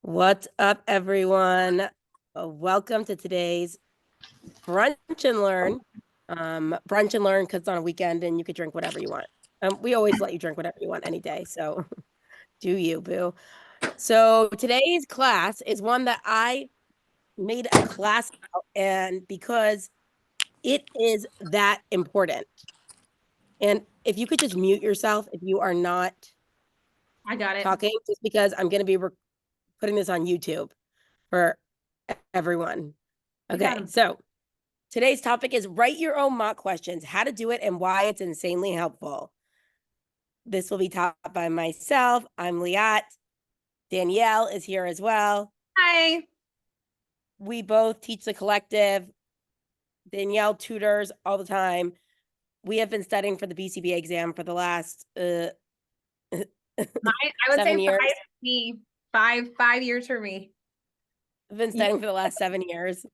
What's up, everyone? Welcome to today's brunch and learn. Brunch and learn because it's on a weekend and you could drink whatever you want. We always let you drink whatever you want any day, so do you, boo. So today's class is one that I made a class out, and because it is that important. And if you could just mute yourself if you are not I got it. talking, just because I'm going to be putting this on YouTube for everyone. Okay, so today's topic is write your own mock questions, how to do it and why it's insanely helpful. This will be taught by myself. I'm Liat. Danielle is here as well. Hi. We both teach the collective. Danielle tutors all the time. We have been studying for the BCBA exam for the last I would 7 say years. Five years for me. I've been studying for the last 7 years.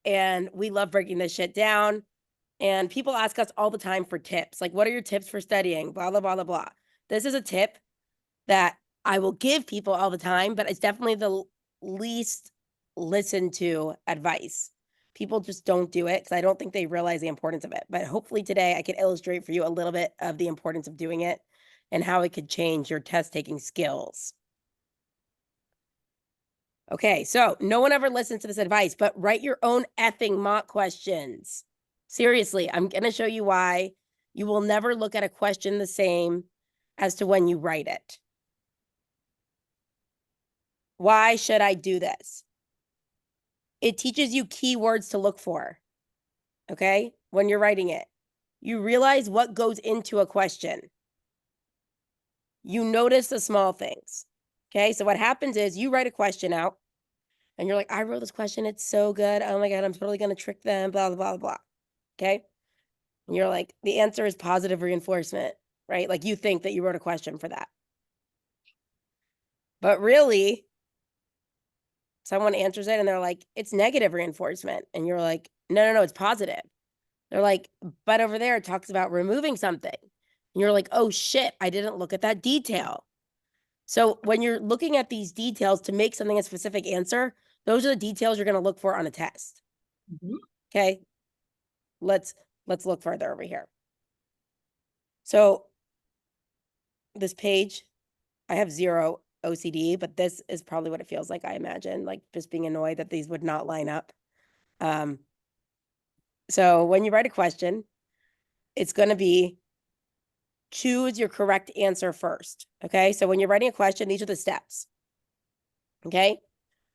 And we love breaking this shit down. And people ask us all the time for tips. Like, what are your tips for studying? Blah, blah, blah, blah, blah. This is a tip that I will give people all the time, but it's definitely the least listened to advice. People just don't do it because I don't think they realize the importance of it. But hopefully today I can illustrate for you a little bit of the importance of doing it and how it could change your test taking skills. Okay, so no one ever listens to this advice, but write your own effing mock questions. Seriously, I'm going to show you why you will never look at a question the same as to when you write it. Why should I do this? It teaches you keywords to look for, okay, when you're writing it. You realize what goes into a question. You notice the small things, okay? So what happens is you write a question out, and you're like, I wrote this question. It's so good. Oh my God, I'm totally going to trick them, blah, blah, blah, blah. Okay. And you're like, the answer is positive reinforcement, right? Like you think that you wrote a question for that. But really, someone answers it and they're like, it's negative reinforcement. And you're like, no, it's positive. They're like, but over there it talks about removing something. And you're like, oh shit, I didn't look at that detail. So when you're looking at these details to make something a specific answer, those are the details you're going to look for on a test. Okay. Let's look further over here. So this page, I have 0 OCD, but this is probably what it feels like, I imagine, like just being annoyed that these would not line up. So when you write a question, it's going to be choose your correct answer first. Okay. So when you're writing a question, these are the steps. Okay.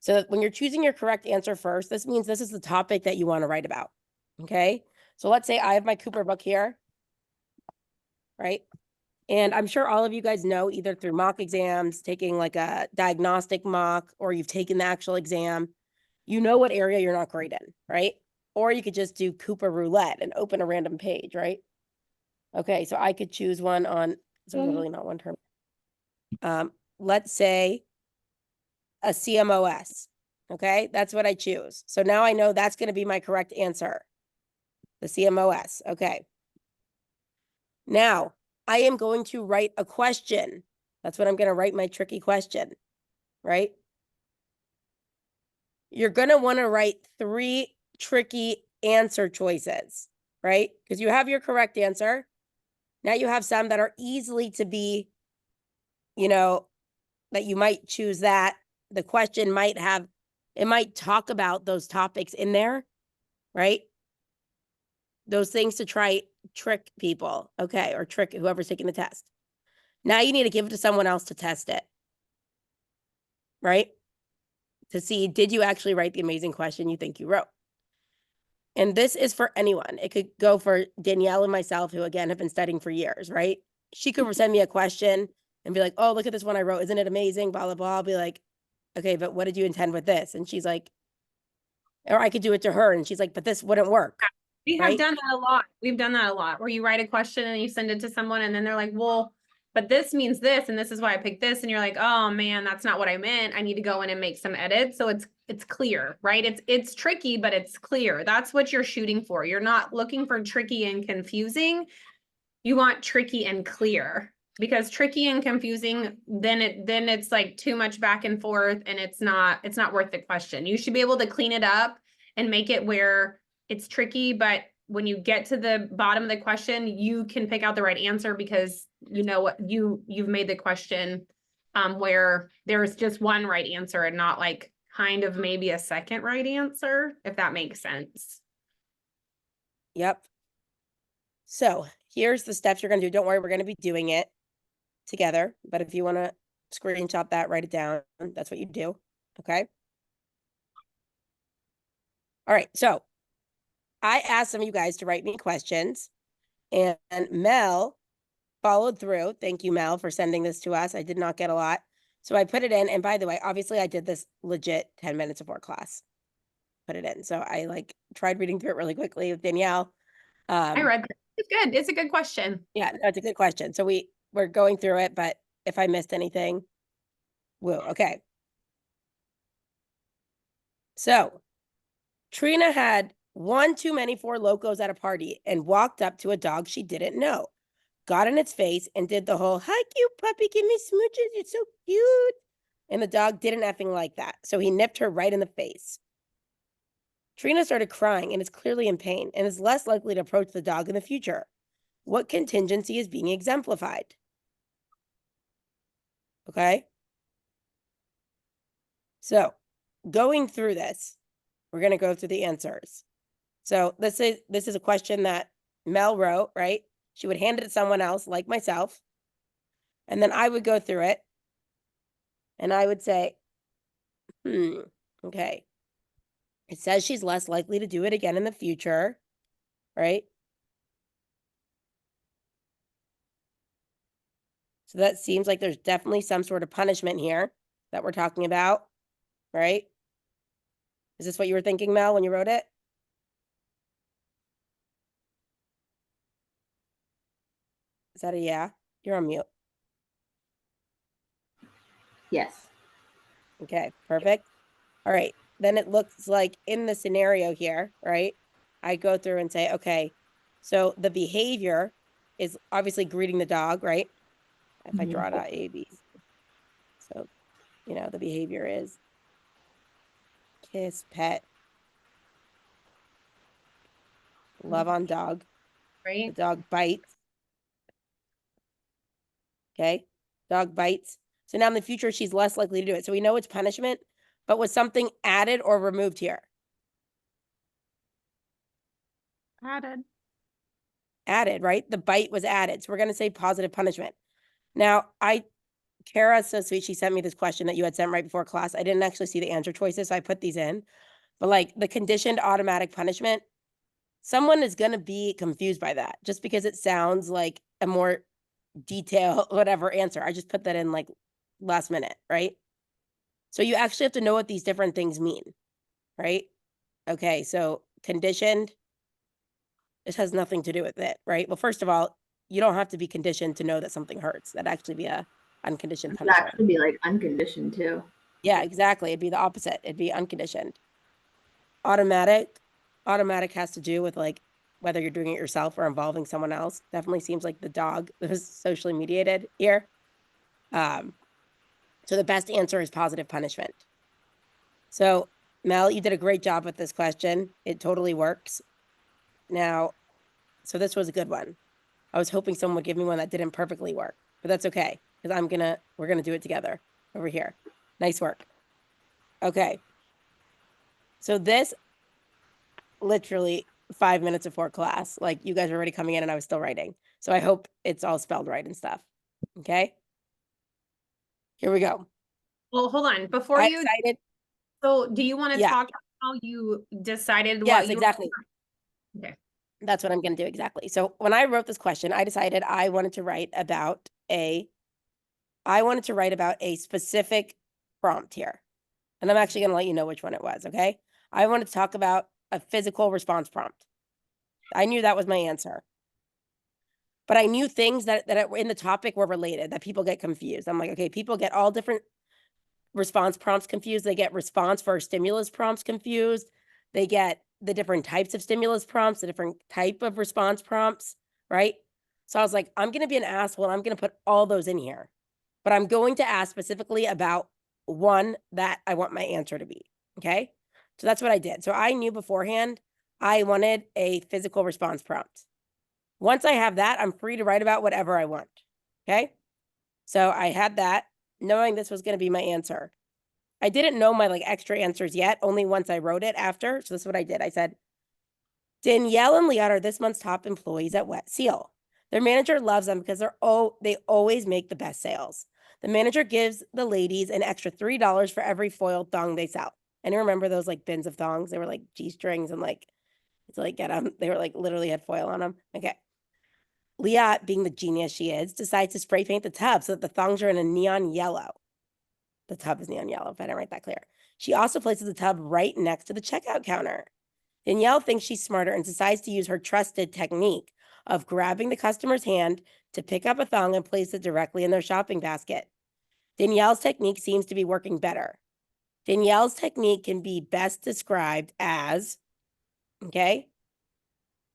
So when you're choosing your correct answer first, this means this is the topic that you want to write about. Okay. So let's say I have my Cooper book here, right? And I'm sure all of you guys know, either through mock exams, taking like a diagnostic mock, or you've taken the actual exam, you know what area you're not great in, right? Or you could just do Cooper roulette and open a random page, right? Okay, so I could choose one on, so really not one term. Let's say a CMOS. Okay, that's what I choose. So now I know that's going to be my correct answer. The CMOS. Okay. Now I am going to write a question. That's what I'm going to write, my tricky question, right? You're going to want to write 3 tricky answer choices, right? Because you have your correct answer. Now you have some that are easily to be, that you might choose that. The question might have, it might talk about those topics in there, right? Those things to try trick people, okay, or trick whoever's taking the test. Now you need to give it to someone else to test it, right? To see, did you actually write the amazing question you think you wrote? And this is for anyone. It could go for Danielle and myself, who again have been studying for years, right? She could send me a question and be like, oh, look at this one I wrote. Isn't it amazing? Blah, blah, blah. I'll be like, okay, but what did you intend with this? And she's like, or I could do it to her. And she's like, but this wouldn't work. We have done that a lot. We've done that a lot, where you write a question and you send it to someone and then they're like, well, but this means this, and this is why I picked this. And you're like, oh man, that's not what I meant. I need to go in and make some edits. So it's clear, right? It's tricky, but it's clear. That's what you're shooting for. You're not looking for tricky and confusing. You want tricky and clear. Because tricky and confusing, then it's like too much back and forth and it's not worth the question. You should be able to clean it up and make it where it's tricky, but when you get to the bottom of the question, you can pick out the right answer because you know what you've made the question where there's just one right answer and not like kind of maybe a second right answer, if that makes sense. Yep. So here's the steps you're going to do. Don't worry, we're going to be doing it together. But if you want to screenshot that, write it down. That's what you do. Okay. All right. So I asked some of you guys to write me questions, and Mel followed through. Thank you, Mel, for sending this to us. I did not get a lot. So I put it in. And by the way, obviously I did this legit 10 minutes before class. Put it in. So I like tried reading through it really quickly with Danielle. I read that. It's good. It's a good question. Yeah, no, it's a good question. So we're going through it, but if I missed anything, woo. Okay. So Trina had one too many Four Locos at a party and walked up to a dog she didn't know, got in its face and did the whole, hi, cute puppy, give me smooches, you're so cute. And the dog didn't effing like that. So he nipped her right in the face. Trina started crying and is clearly in pain and is less likely to approach the dog in the future. What contingency is being exemplified? Okay. So going through this, we're going to go through the answers. So this is a question that Mel wrote, right? She would hand it to someone else like myself. And then I would go through it and I would say, okay. It says she's less likely to do it again in the future, right? So that seems like there's definitely some sort of punishment here that we're talking about, right? Is this what you were thinking, Mel, when you wrote it? Is that a yeah? You're on mute. Yes. Okay, perfect. All right. Then it looks like in the scenario here, right? I go through and say, okay, so the behavior is obviously greeting the dog, right? If I draw it out, A, B. So, you know, the behavior is kiss, pet, love on dog. Right. The dog bites. Okay. Dog bites. So now in the future, she's less likely to do it. So we know it's punishment, but was something added or removed here? Added, right? The bite was added. So we're going to say positive punishment. Now, Kara's so sweet. She sent me this question that you had sent right before class. I didn't actually see the answer choices, so I put these in. But like the conditioned automatic punishment, someone is going to be confused by that just because it sounds like a more detailed, whatever answer. I just put that in like last minute, right? So you actually have to know what these different things mean, right? Okay, so conditioned, this has nothing to do with it, right? Well, first of all, you don't have to be conditioned to know that something hurts. That'd actually be a unconditioned It would punishment. actually be like unconditioned too. Yeah, exactly. It'd be the opposite. It'd be unconditioned. Automatic has to do with like whether you're doing it yourself or involving someone else. Definitely seems like the dog was socially mediated here. So the best answer is positive punishment. So Mel, you did a great job with this question. It totally works. Now, so this was a good one. I was hoping someone would give me one that didn't perfectly work, but that's okay because we're gonna do it together over here. Nice work. Okay. So this literally 5 minutes before class, like you guys were already coming in and I was still writing. So I hope it's all spelled right and stuff. Okay. Here we go. Well, hold on. Before you, Excited? so do you want to Yeah. talk about how you decided Yes, what you exactly. Okay. That's what I'm going to do. Exactly. So when I wrote this question, I decided I wanted to write about a specific prompt here. And I'm actually going to let you know which one it was. Okay. I wanted to talk about a physical response prompt. I knew that was my answer. But I knew things that were in the topic were related, that people get confused. I'm like, okay, people get all different response prompts confused. They get response for stimulus prompts confused. They get the different types of stimulus prompts, the different type of response prompts, right? So I was like, I'm going to be an asshole and I'm going to put all those in here. But I'm going to ask specifically about one that I want my answer to be. Okay. So that's what I did. So I knew beforehand I wanted a physical response prompt. Once I have that, I'm free to write about whatever I want. Okay. So I had that knowing this was going to be my answer. I didn't know my like extra answers yet, only once I wrote it after. So this is what I did. I said, Danielle and Liat are this month's top employees at Wet Seal. Their manager loves them because they always make the best sales. The manager gives the ladies an extra $3 for every foiled thong they sell. And you remember those like bins of thongs? They were like G-strings and like to like get them. They were like literally had foil on them. Okay. Liat, being the genius she is, decides to spray paint the tub so that the thongs are in a neon yellow. The tub is neon yellow, if I didn't write that clear. She also places the tub right next to the checkout counter. Danielle thinks she's smarter and decides to use her trusted technique of grabbing the customer's hand to pick up a thong and place it directly in their shopping basket. Danielle's technique seems to be working better. Danielle's technique can be best described as, okay?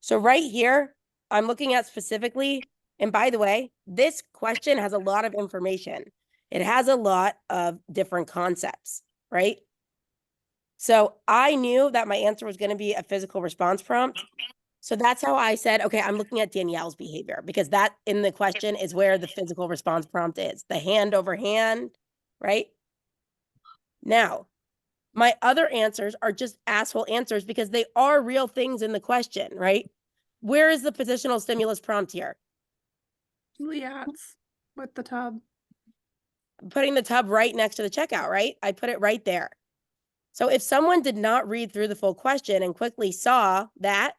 So right here, I'm looking at specifically, and by the way, this question has a lot of information. It has a lot of different concepts, right? So I knew that my answer was going to be a physical response prompt. So that's how I said, okay, I'm looking at Danielle's behavior because that in the question is where the physical response prompt is, the hand over hand, right? Now, my other answers are just asshole answers because they are real things in the question, right? Where is the positional stimulus prompt here? Liat's with the tub. Putting the tub right next to the checkout, right? I put it right there. So if someone did not read through the full question and quickly saw that,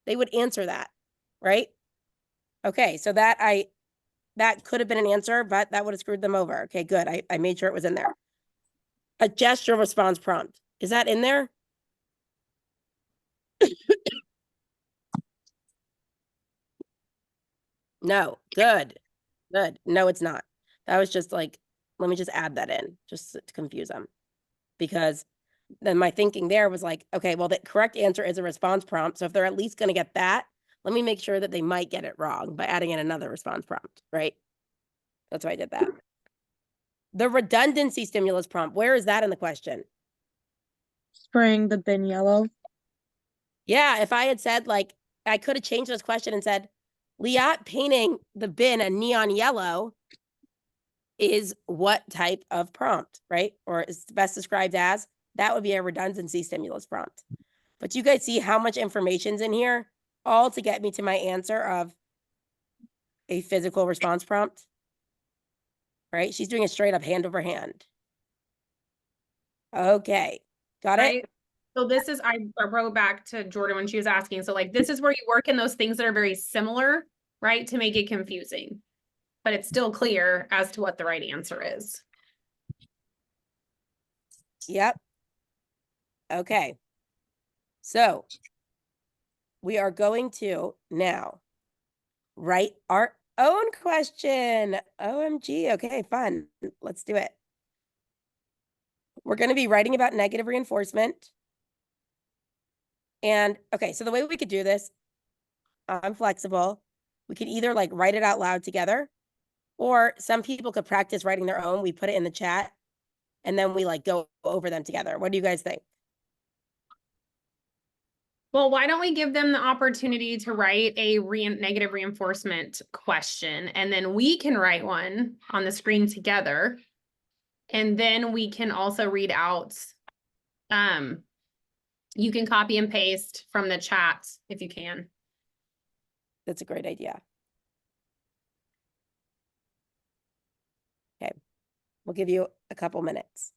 they would answer that, right? Okay, so that could have been an answer, but that would have screwed them over. Okay, good. I made sure it was in there. A gesture response prompt. Is that in there? No, good. Good. No, it's not. That was just like, let me just add that in just to confuse them. Because then my thinking there was like, okay, well, the correct answer is a response prompt. So if they're at least going to get that, let me make sure that they might get it wrong by adding in another response prompt, right? That's why I did that. The redundancy stimulus prompt, where is that in the question? Spraying the bin yellow. Yeah, if I had said like, I could have changed this question and said, Liat painting the bin a neon yellow is what type of prompt, right? Or is best described as, that would be a redundancy stimulus prompt. But you guys see how much information's in here, all to get me to my answer of a physical response prompt, right? She's doing a straight up hand over hand. Okay, got it? Right? So this is, I wrote back to Jordan when she was asking. So like, this is where you work in those things that are very similar, right? To make it confusing, but it's still clear as to what the right answer is. Yep. Okay. So we are going to now write our own question. OMG. Okay, fun. Let's do it. We're going to be writing about negative reinforcement. And okay, so the way we could do this, I'm flexible. We could either like write it out loud together, or some people could practice writing their own. We put it in the chat and then we like go over them together. What do you guys think? Well, why don't we give them the opportunity to write a negative reinforcement question, and then we can write one on the screen together. And then we can also read out, you can copy and paste from the chat if you can. That's a great idea. Okay, we'll give you a couple minutes.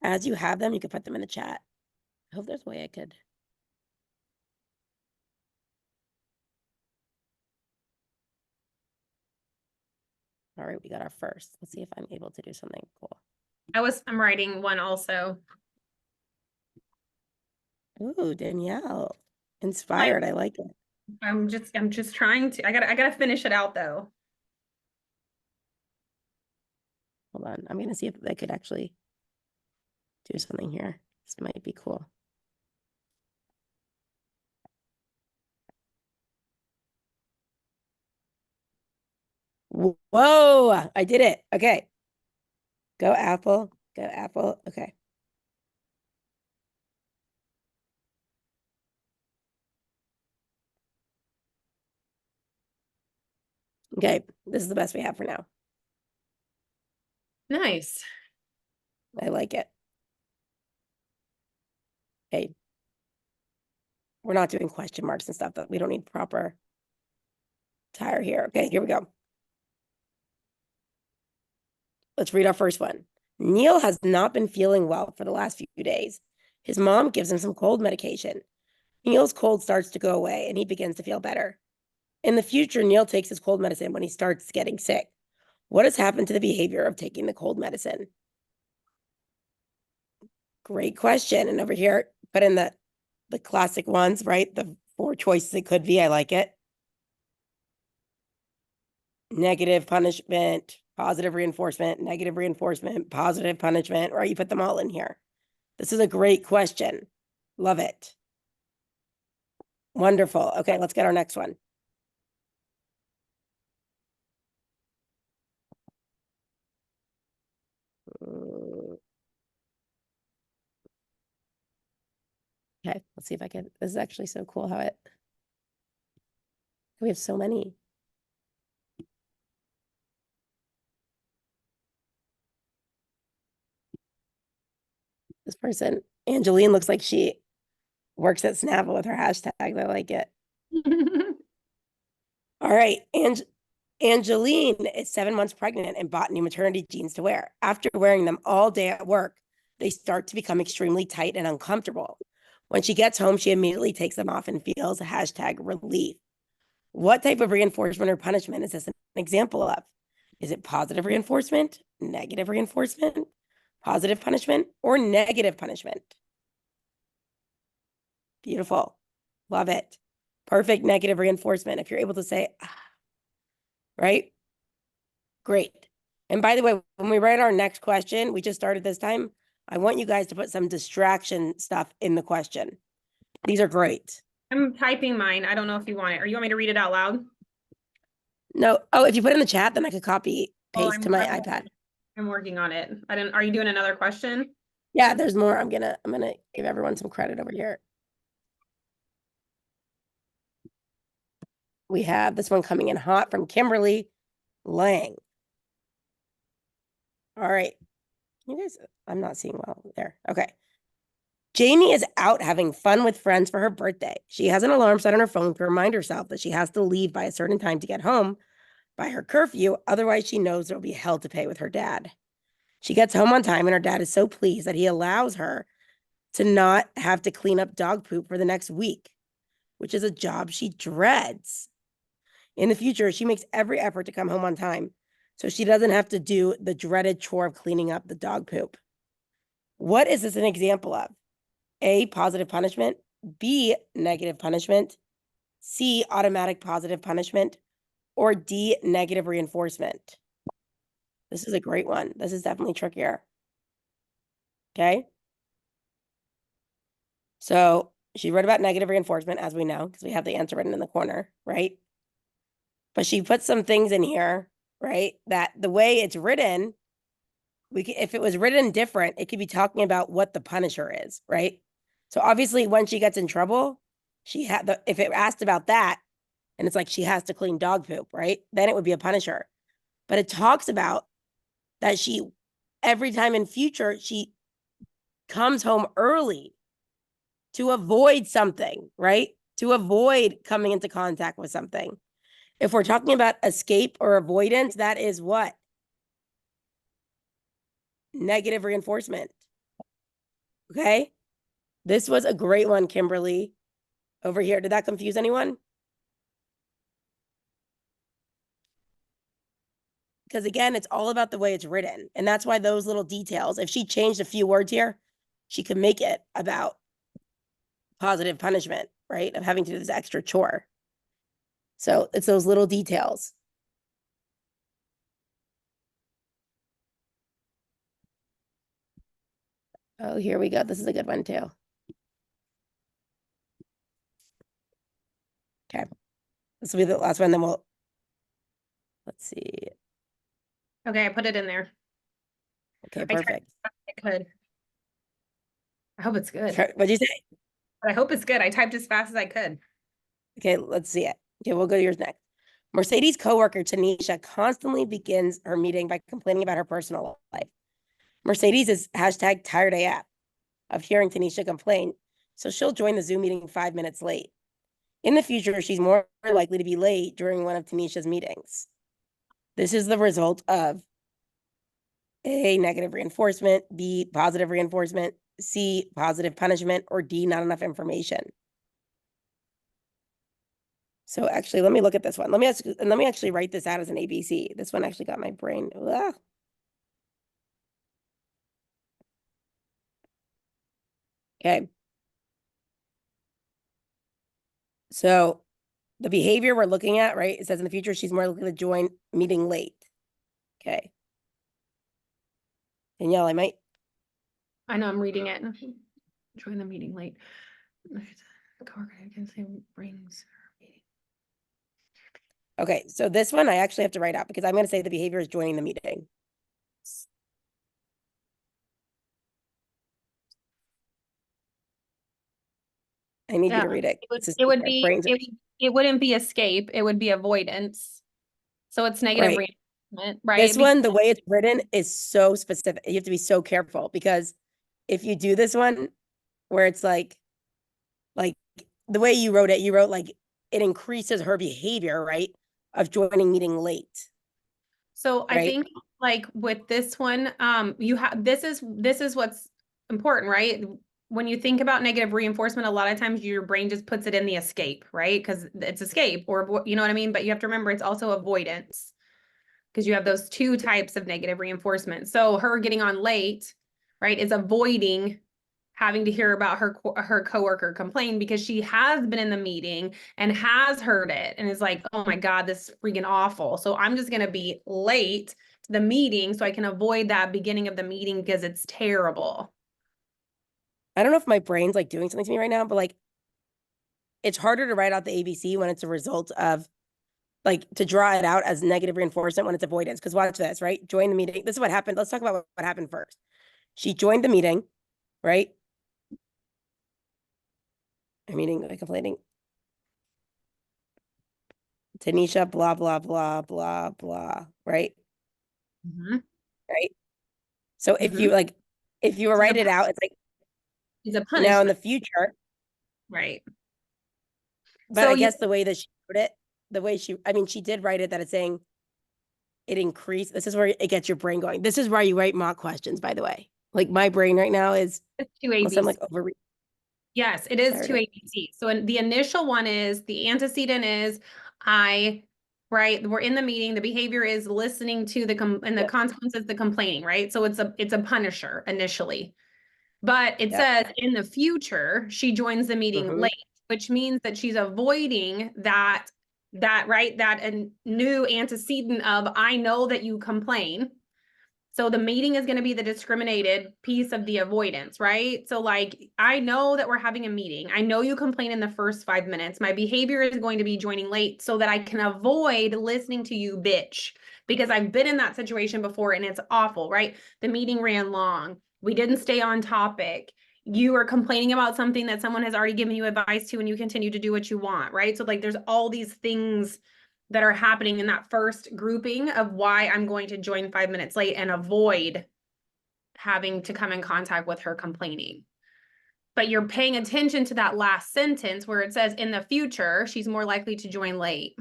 as you have them, you can put them in the chat. I hope there's a way I could. All right, we got our first. Let's see if I'm able to do something cool. I'm writing one also. Ooh, Danielle. Inspired. I like it. I'm just trying to, I gotta finish it out though. Hold on. I'm gonna see if I could actually do something here. This might be cool. Whoa, I did it. Okay. Go Apple. Go Apple. Okay. Okay, this is the best we have for now. Nice. I like it. Okay. We're not doing question marks and stuff that we don't need proper tire here. Okay, here we go. Let's read our first one. Neil has not been feeling well for the last few days. His mom gives him some cold medication. Neil's cold starts to go away and he begins to feel better. In the future, Neil takes his cold medicine when he starts getting sick. What has happened to the behavior of taking the cold medicine? Great question. And over here, put in the classic ones, right? The 4 choices it could be. I like it. Negative punishment, positive reinforcement, negative reinforcement, positive punishment, right? You put them all in here. This is a great question. Love it. Wonderful. Okay, let's get our next one. Okay, let's see if I can. This is actually so cool how it. We have so many. This person, Angeline, looks like she works at Snapple with her hashtags. I like it. All right, Angeline is 7 months pregnant and bought new maternity jeans to wear. After wearing them all day at work, they start to become extremely tight and uncomfortable. When she gets home, she immediately takes them off and feels #relief. What type of reinforcement or punishment is this an example of? Is it positive reinforcement, negative reinforcement, positive punishment, or negative punishment? Beautiful. Love it. Perfect negative reinforcement. If you're able to say, right? Great. And by the way, when we write our next question, we just started this time, I want you guys to put some distraction stuff in the question. These are great. I'm typing mine. I don't know if you want it, or you want me to read it out loud? No. Oh, if you put it in the chat, then I could copy, Oh, paste to my iPad. I'm working on it. Are you doing another question? Yeah, there's more. I'm gonna give everyone some credit over here. We have this one coming in hot from Kimberly Lang. All right. You guys, I'm not seeing well there. Okay. Jamie is out having fun with friends for her birthday. She has an alarm set on her phone to remind herself that she has to leave by a certain time to get home by her curfew. Otherwise, she knows there'll be hell to pay with her dad. She gets home on time and her dad is so pleased that he allows her to not have to clean up dog poop for the next week, which is a job she dreads. In the future, she makes every effort to come home on time so she doesn't have to do the dreaded chore of cleaning up the dog poop. What is this an example of? A, positive punishment, B, negative punishment, C, automatic positive punishment, or D, negative reinforcement? This is a great one. This is definitely trickier. Okay. So she wrote about negative reinforcement, as we know, because we have the answer written in the corner, right? But she put some things in here, right? That the way it's written, if it was written different, it could be talking about what the punisher is, right? So obviously when she gets in trouble, if it asked about that, and it's like she has to clean dog poop, right? Then it would be a punisher. But it talks about that every time in future, she comes home early to avoid something, right? To avoid coming into contact with something. If we're talking about escape or avoidance, that is what? Negative reinforcement. Okay. This was a great one, Kimberly. Over here. Did that confuse anyone? Because again, it's all about the way it's written. And that's why those little details, if she changed a few words here, she could make it about positive punishment, right? Of having to do this extra chore. So it's those little details. Oh, here we go. This is a good one too. Okay. This will be the last one, then let's see. Okay, I put it in there. Okay, I tried perfect. I could. I hope it's good. What'd you say? But I hope it's good. I typed as fast as I could. Okay, let's see it. Okay, we'll go to yours next. Mercedes' coworker, Tanisha, constantly begins her meeting by complaining about her personal life. Mercedes is hashtag tired AF of hearing Tanisha complain, so she'll join the Zoom meeting 5 minutes late. In the future, she's more likely to be late during one of Tanisha's meetings. This is the result of A, negative reinforcement, B, positive reinforcement, C, positive punishment, or D, not enough information. So actually, let me look at this one. Let me actually write this out as an ABC. This one actually got my brain. Ugh. Okay. So the behavior we're looking at, right? It says in the future, she's more likely to join meeting late. Okay. Danielle, I I know I'm reading it. Join the meeting late. Coworker can say brings her meeting. okay. So this one I actually have to write out because I'm going to say the behavior is joining the meeting. I need you to read it. It wouldn't be escape, it would be avoidance. So it's negative Right. reinforcement, right? This one, the way it's written is so specific. You have to be so careful because if you do this one where it's like the way you wrote it, you wrote like it increases her behavior, right? Of joining meeting late. So I right? think like with this one, you have, this is what's important, right? When you think about negative reinforcement, a lot of times your brain just puts it in the escape, right? Because it's escape or, you know what I mean? But you have to remember it's also avoidance because you have those two types of negative reinforcement. So her getting on late, right, is avoiding having to hear about her coworker complain because she has been in the meeting and has heard it and is like, oh my God, this is freaking awful. So I'm just going to be late to the meeting so I can avoid that beginning of the meeting because it's terrible. I don't know if my brain's like doing something to me right now, but like it's harder to write out the ABC when it's a result of like to draw it out as negative reinforcement when it's avoidance. Because watch this, right? Join the meeting. This is what happened. Let's talk about what happened first. She joined the meeting, right? A meeting, like complaining. Tanisha, blah, blah, blah, blah, blah, right? Right? So if you like, if you write it out, it's like It's a punishment. now in the future, right? but So I guess the way that she wrote it, the way I mean, she did write it that it's saying it increased. This is where it gets your brain going. This is why you write mock questions, by the way. Like my brain right now is, it's two unless I'm ABC. like over. Yes, it is Tired two of- ABC. So the initial one is the antecedent is right, we're in the meeting. The behavior is listening to and the Yep. consequence is the complaining, right? So it's a punisher initially. But it Yep. says in the future, she joins the meeting Mhm. late, which means that she's avoiding that right, that a new antecedent of I know that you complain. So the meeting is going to be the discriminated piece of the avoidance, right? So like, I know that we're having a meeting. I know you complain in the first 5 minutes. My behavior is going to be joining late so that I can avoid listening to you, bitch, because I've been in that situation before and it's awful, right? The meeting ran long. We didn't stay on topic. You are complaining about something that someone has already given you advice to and you continue to do what you want, right? So like, there's all these things that are happening in that first grouping of why I'm going to join 5 minutes late and avoid having to come in contact with her complaining. But you're paying attention to that last sentence where it says in the future, she's more likely to join late.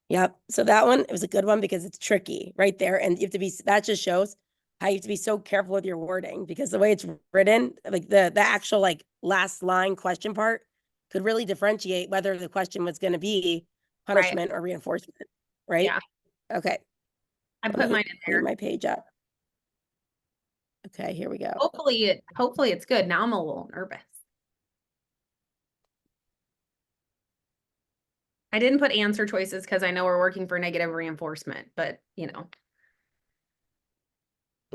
Yep. So that one, it was a good one because it's tricky right there. And you have to be, that just shows how you have to be so careful with your wording because the way it's written, like the actual like last line question part could really differentiate whether the question was going to be punishment or reinforcement, right? Yeah. Okay. I Let put me mine in clean there. my page up. Okay, here we go. Hopefully it's good. Now I'm a little nervous. I didn't put answer choices because I know we're working for negative reinforcement, but you know.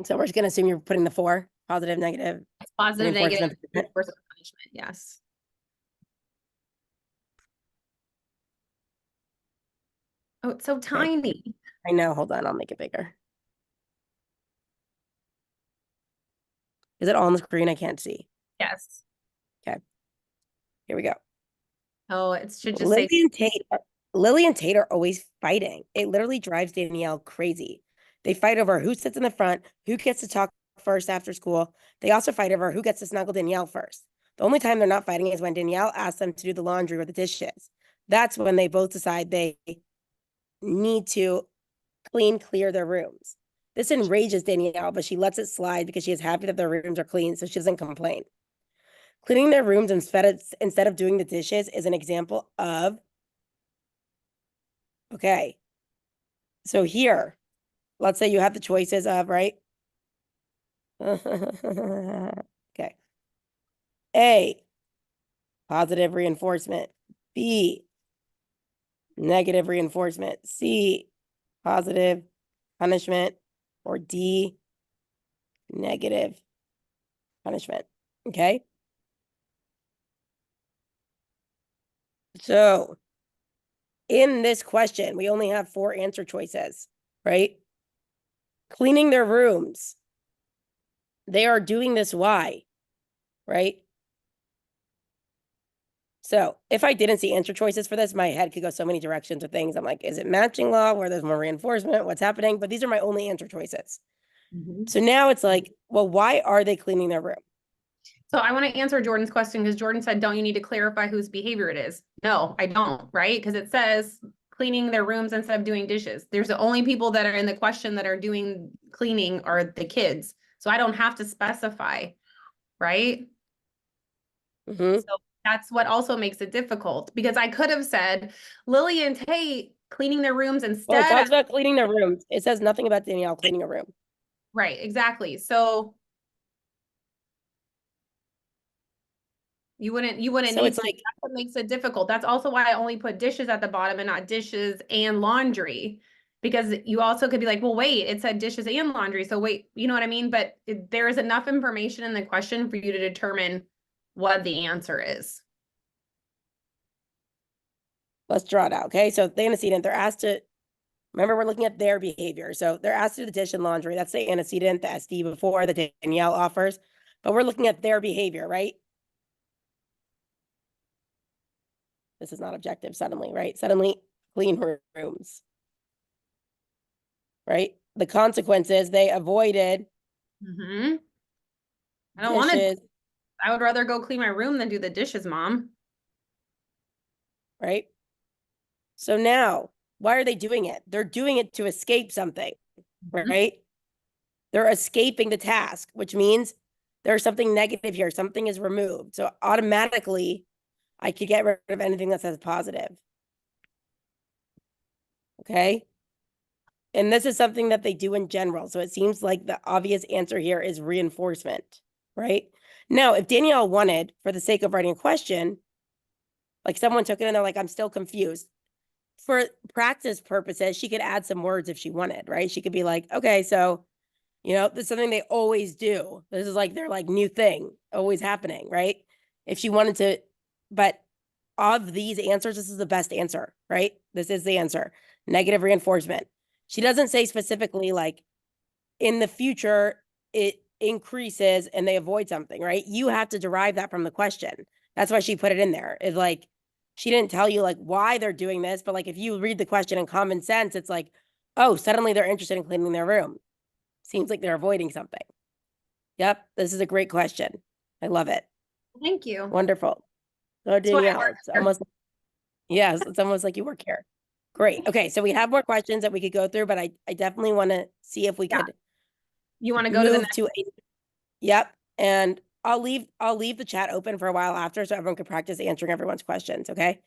So we're just gonna assume you're putting the 4, positive, negative. It's positive, negative, Reinforcement. reinforcement, punishment. Yes. Oh, it's so tiny. I know, hold on, I'll make it bigger. Is it all on the screen? I can't see. Yes. Here we go. Oh, it should just say. Lily and Tate are always fighting. It literally drives Danielle crazy. They fight over who sits in the front, who gets to talk first after school. They also fight over who gets to snuggle Danielle first. The only time they're not fighting is when Danielle asks them to do the laundry or the dishes. That's when they both decide they need to clear their rooms. This enrages Danielle, but she lets it slide because she is happy that their rooms are clean, so she doesn't complain. Cleaning their rooms instead of doing the dishes is an example of, okay. So here, let's say you have the choices of, right? Okay. A, positive reinforcement. B, negative reinforcement. C, positive punishment. Or D, negative punishment. Okay. So in this question, we only have 4 answer choices, right? Cleaning their rooms. They are doing this why, right? So if I didn't see answer choices for this, my head could go so many directions with things. I'm like, is it matching law where there's more reinforcement? What's happening? But these are my only answer choices. So now it's like, well, why are they cleaning their room? So I want to answer Jordan's question because Jordan said, don't you need to clarify whose behavior it is? No, I don't, right? Because it says cleaning their rooms instead of doing dishes. There's the only people that are in the question that are doing cleaning are the kids. So I don't have to specify, right? Mhm. So that's what also makes it difficult because I could have said Lily and Tate cleaning their rooms Well, it instead talks of, about cleaning their rooms. It says nothing about Danielle cleaning a room. right, exactly. So you wouldn't So need it's to. like, That's what makes it difficult. That's also why I only put dishes at the bottom and not dishes and laundry. Because you also could be like, well, wait, it said dishes and laundry. So wait, you know what I mean? But there is enough information in the question for you to determine what the answer is. let's draw it out. Okay. So the antecedent, they're asked to, remember, we're looking at their behavior. So they're asked to do the dish and laundry. That's the antecedent, the SD before that Danielle offers. But we're looking at their behavior, right? This is not objective suddenly, right? Suddenly clean rooms, right? The consequences, they avoided Mm-hmm. I don't want to. dishes, I would rather go clean my room than do the dishes, Mom. right? So now, why are they doing it? They're doing it to escape something, Mhm. right? They're escaping the task, which means there's something negative here. Something is removed. So automatically, I could get rid of anything that says positive. Okay. And this is something that they do in general. So it seems like the obvious answer here is reinforcement, right? Now, if Danielle wanted, for the sake of writing a question, like someone took it and they're like, I'm still confused. For practice purposes, she could add some words if she wanted, right? She could be like, okay, so, this is something they always do. This is like their like new thing, always happening, right? If she wanted to, but of these answers, this is the best answer, right? This is the answer. Negative reinforcement. She doesn't say specifically like in the future, it increases and they avoid something, right? You have to derive that from the question. That's why she put it in there. It's like, she didn't tell you like why they're doing this, but like if you read the question in common sense, it's like, oh, suddenly they're interested in cleaning their room. Seems like they're avoiding something. Yep, this is a great question. I love it. Thank you. Wonderful. Oh, why I Danielle, work it's here. almost, yes, it's almost like you work here. Great. Okay, so we have more questions that we could go through, but I definitely want to see if we Yeah. could You want to go to the move next? to a, yep, and I'll leave the chat open for a while after so everyone can practice answering everyone's questions, okay?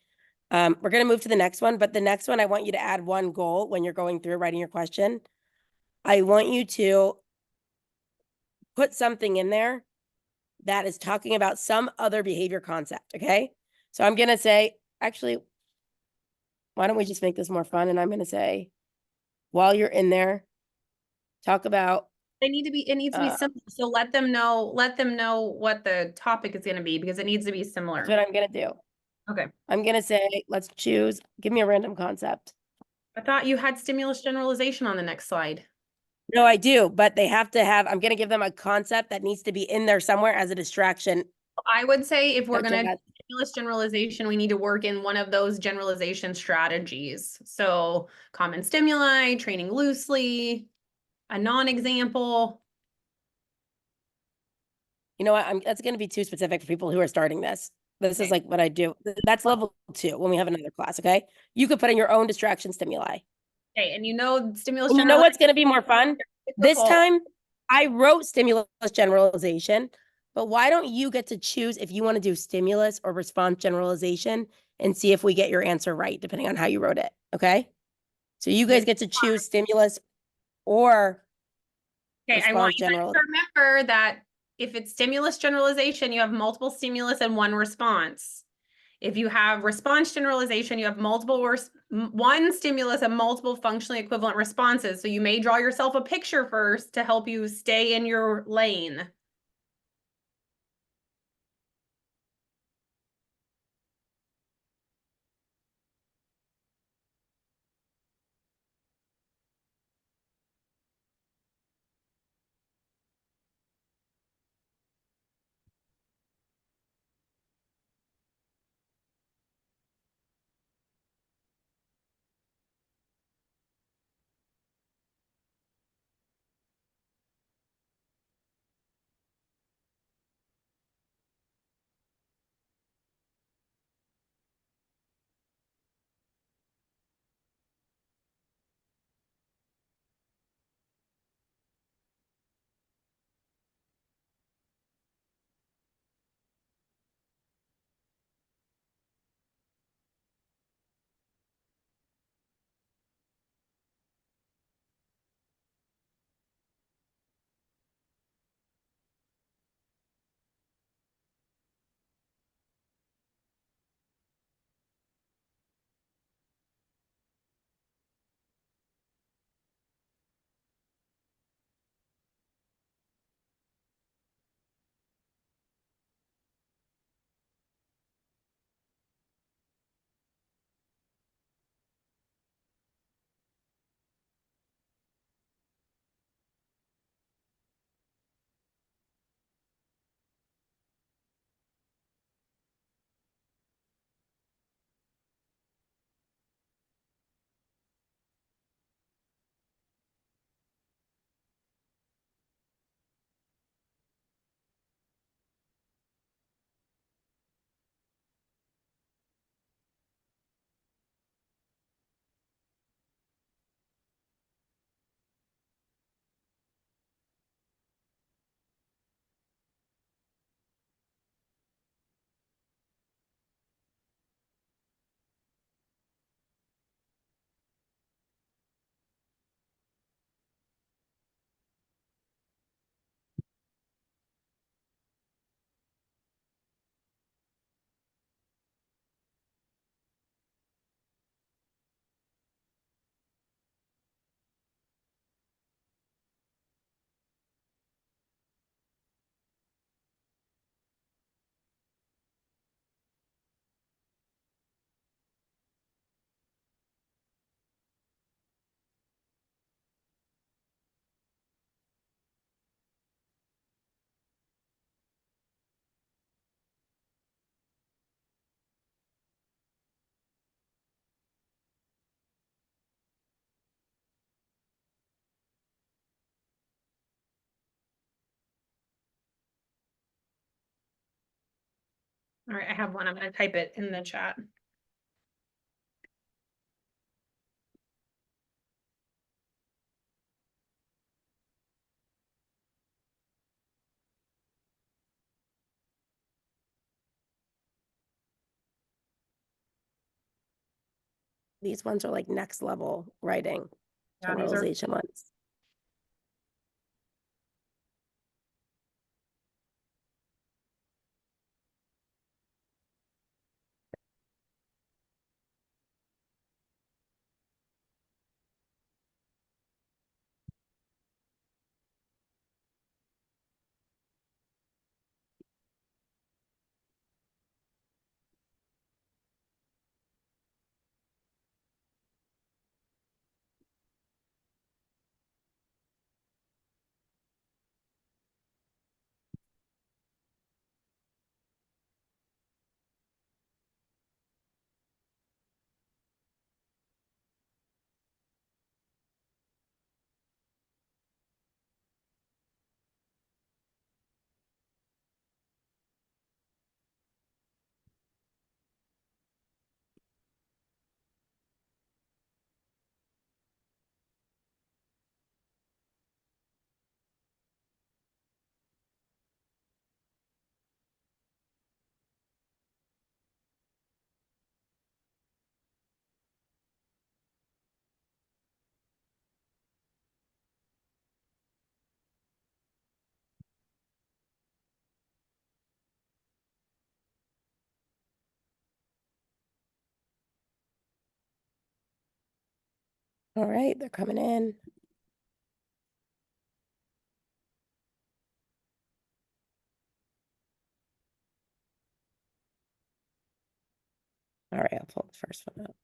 We're gonna move to the next one, but the next one, I want you to add one goal when you're going through writing your question. I want you to put something in there that is talking about some other behavior concept, okay? So I'm gonna say, actually, why don't we just make this more fun? And I'm gonna say, while you're in there, talk about, It needs to be simple. So let them know what the topic is going to be because it needs to be similar. that's what I'm gonna do. Okay. I'm gonna say, let's choose, give me a random concept. I thought you had stimulus generalization on the next slide. No, I do, but they have to have, I'm gonna give them a concept that needs to be in there somewhere as a distraction. I would say if we're Okay, going to that- stimulus generalization, we need to work in one of those generalization strategies. So common stimuli, training loosely, a non-example. You know what, that's gonna be too specific for people who are starting this. This is Okay. like what I do. That's level 2 when we have another class, okay? You could put in your own distraction stimuli. Okay, and you know stimulus And you know what's generalization. gonna be more fun? This time, I wrote stimulus generalization, but why don't you get to choose if you want to do stimulus or response generalization and see if we get your answer right, depending on how you wrote it, okay? So you guys get to choose stimulus or Okay, I want response you guys general. to remember that if it's stimulus generalization, you have multiple stimulus and one response. If you have response generalization, you have one stimulus and multiple functionally equivalent responses. So you may draw yourself a picture first to help you stay in your lane. All right, I have one. I'm going to type it in the chat. These ones are like next level writing, Yeah, these are- generalization ones. All right, they're coming in. All right, I'll pull the first one up.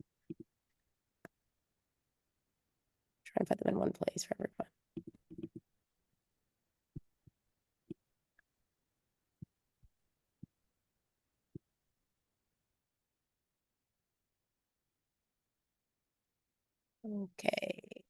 Try and put them in one place for everyone. Okay.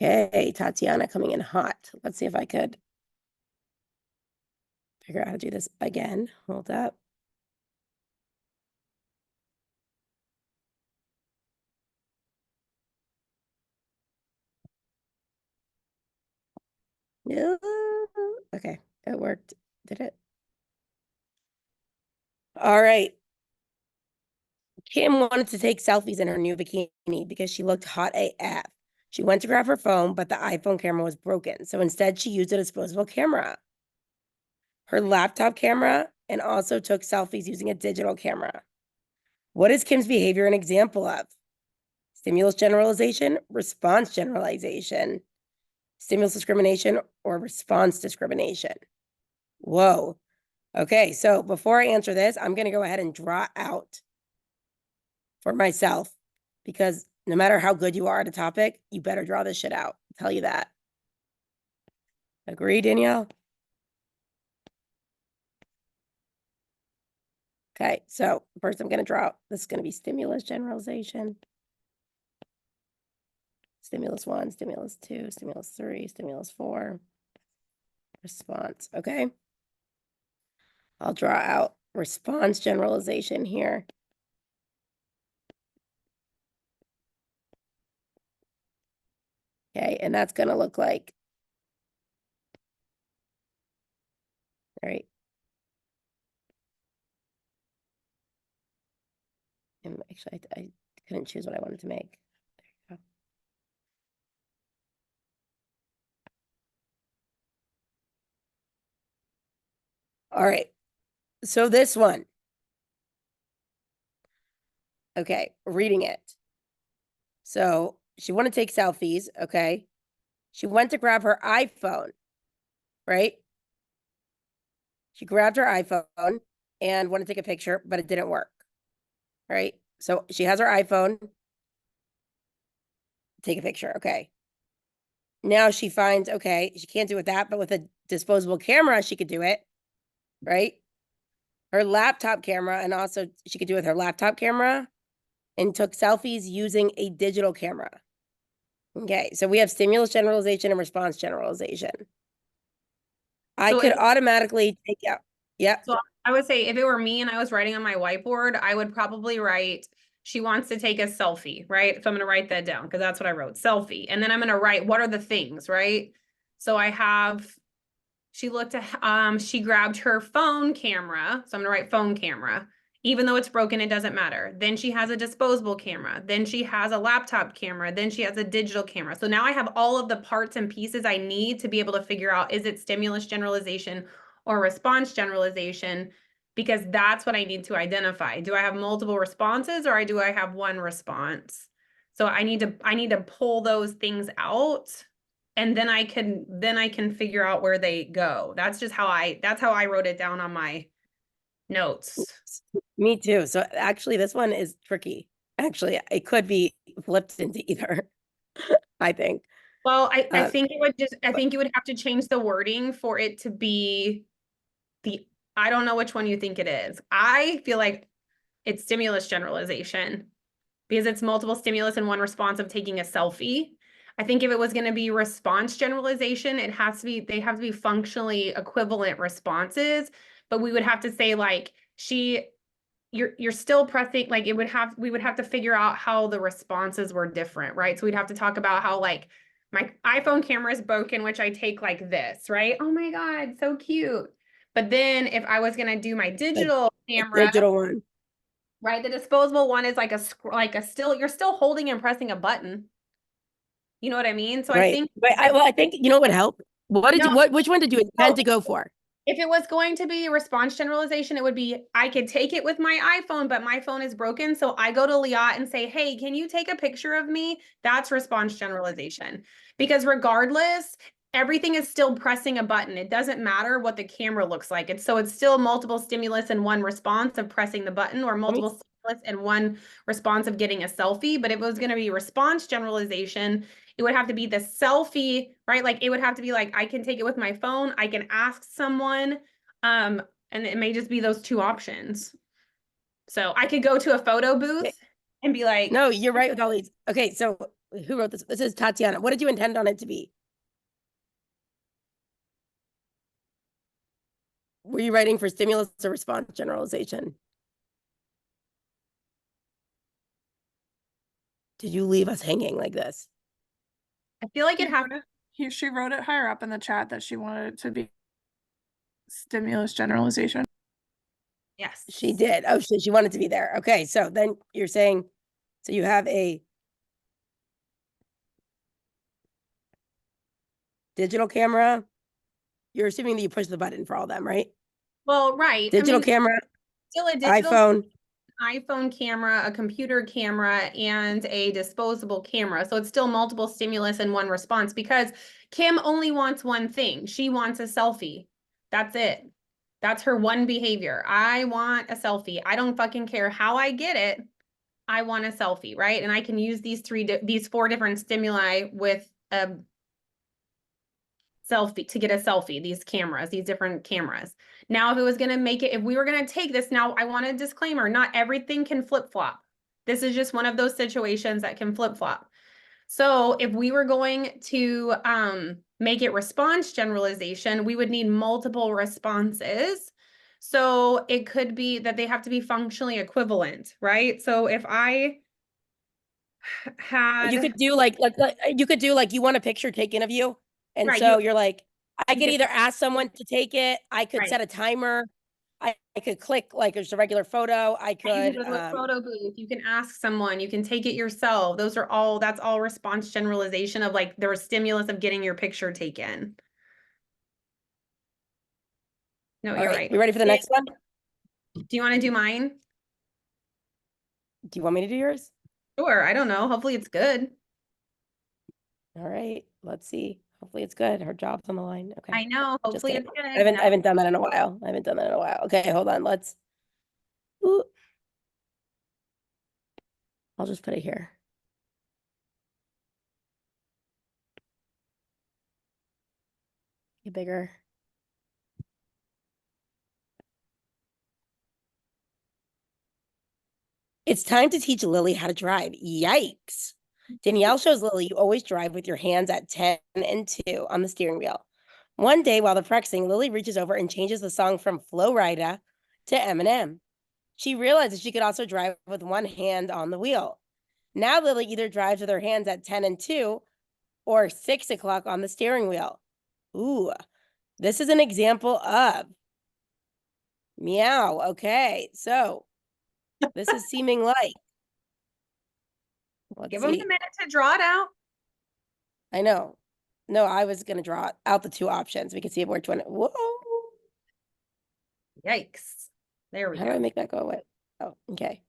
Okay, Tatiana coming in hot. Let's see if I could figure out how to do this again. Hold up. No. Okay, it worked. Did it? All right. Kim wanted to take selfies in her new bikini because she looked hot AF. She went to grab her phone, but the iPhone camera was broken. So instead, she used a disposable camera, her laptop camera, and also took selfies using a digital camera. What is Kim's behavior an example of? Stimulus generalization, response generalization, stimulus discrimination, or response discrimination? Whoa. Okay, so before I answer this, I'm going to go ahead and draw out for myself, because no matter how good you are at a topic, you better draw this shit out. I'll tell you that. Agree, Danielle? Okay, so first I'm going to draw, this is going to be stimulus generalization. Stimulus 1, stimulus 2, stimulus 3, stimulus 4. Response, okay? I'll draw out response generalization here. Okay, and that's going to look like, all right. And actually, I couldn't choose what I wanted to make. There you go. All right, so this one. Okay, reading it. So she wanted to take selfies, okay? She went to grab her iPhone, right? She grabbed her iPhone and wanted to take a picture, but it didn't work, right? So she has her iPhone. Take a picture, okay. Now she finds, okay, she can't do it with that, but with a disposable camera, she could do it, right? Her laptop camera, and also she could do it with her laptop camera, and took selfies using a digital camera. Okay, so we have stimulus generalization and response generalization. I So could if- automatically take out. Yep. So I would say if it were me and I was writing on my whiteboard, I would probably write, she wants to take a selfie, right? So I'm going to write that down because that's what I wrote, selfie. And then I'm going to write, what are the things, right? So I have, she looked at, she grabbed her phone camera. So I'm going to write phone camera. Even though it's broken, it doesn't matter. Then she has a disposable camera. Then she has a laptop camera. Then she has a digital camera. So now I have all of the parts and pieces I need to be able to figure out, is it stimulus generalization or response generalization? Because that's what I need to identify. Do I have multiple responses or do I have one response? So I need to pull those things out, and then I can figure out where they go. That's how I wrote it down on my notes. Me too. So actually, this one is tricky. Actually, it could be flipped into either, I think. Well, I think you would have to change the wording for it to be I don't know which one you think it is. I feel like it's stimulus generalization because it's multiple stimulus and one response of taking a selfie. I think if it was going to be response generalization, they have to be functionally equivalent responses, but we would have to say like you're still pressing, like we would have to figure out how the responses were different, right? So we'd have to talk about how like my iPhone camera is broken, which I take like this, right? Oh my God, so cute. But then if I was going to do my digital camera, Digital one. right? The disposable one is like you're still holding and pressing a button. You know what I mean? So Right. I think, But I think, you know what would help? Which one did you intend to go for? if it was going to be response generalization, it would be, I could take it with my iPhone, but my phone is broken. So I go to Liat and say, hey, can you take a picture of me? That's response generalization. Because regardless, everything is still pressing a button. It doesn't matter what the camera looks like. It's still multiple stimulus and one response of pressing the button, or multiple stimulus and one response of getting a selfie. But if it was going to be response generalization, it would have to be the selfie, right? Like it would have to be like, I can take it with my phone. I can ask someone, and it may just be those two options. So I could go to a photo booth and be like, No, you're right with all these. Okay, so who wrote this? This is Tatiana. What did you intend on it to be? Were you writing for stimulus or response generalization? Did you leave us hanging like this? I feel like it happened. She wrote it higher up in the chat that she wanted it to be stimulus generalization. Yes. She did. Oh, she wanted to be there. Okay, so then you're saying, so you have a digital camera. You're assuming that you push the button for all of them, right? Well, right. Digital camera, still a digital iPhone camera, a computer camera, and a disposable camera. So it's still multiple stimulus and one response, because Kim only wants one thing. She wants a selfie. That's it. That's her one behavior. I want a selfie. I don't fucking care how I get it. I want a selfie, right? And I can use these four different stimuli with a selfie to get a selfie, these different cameras. Now, if we were going to take this, now I want a disclaimer, not everything can flip-flop. This is just one of those situations that can flip-flop. So if we were going to make it response generalization, we would need multiple responses. So it could be that they have to be functionally equivalent, right? So if I had... You could do like you want a picture taken of you. And Right, so you're like, I you could could- either ask someone to take it. I could Right. set a timer. I could click like there's a regular photo. I You could, can go to a photo booth. You can ask someone. You can take it yourself. That's all response generalization of like the stimulus of getting your picture taken. No, all you're right. right. We ready for the next one? Do you want to do mine? Do you want me to do yours? Sure. I don't know. Hopefully it's good. All right. Let's see. Hopefully it's good. Her job's on the line. Okay. I know. Just Hopefully kidding. it's good. I haven't done that in a while. Okay, hold on. Ooh. I'll just put it here. Get bigger. It's time to teach Lily how to drive. Yikes. Danielle shows Lily you always drive with your hands at 10 and 2 on the steering wheel. One day while they're practicing, Lily reaches over and changes the song from Flo Rida to Eminem. she realized that she could also drive with one hand on the wheel. Now Lily either drives with her hands at 10 and 2 or 6 o'clock on the steering wheel. Ooh, this is an example of meow. Okay, so this is seeming like. Let's Give them see. a minute to draw it out. I know. No, I was gonna draw out the two options. We can see which one. Whoa. Yikes. There we How do I go. make that go away? Oh, okay.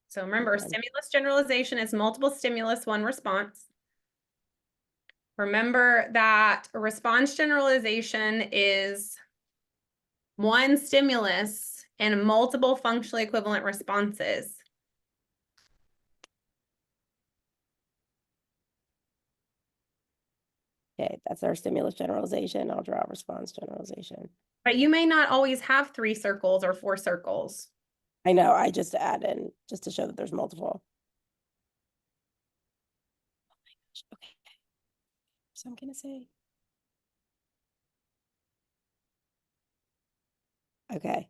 So remember, Done. stimulus generalization is multiple stimulus, one response. Remember that a response generalization is one stimulus and multiple functionally equivalent responses. Okay, that's our stimulus generalization. I'll draw a response generalization. But you may not always have 3 circles or 4 circles. I know, I just add in just to show that there's multiple. Oh my gosh, okay. So I'm gonna say. Okay.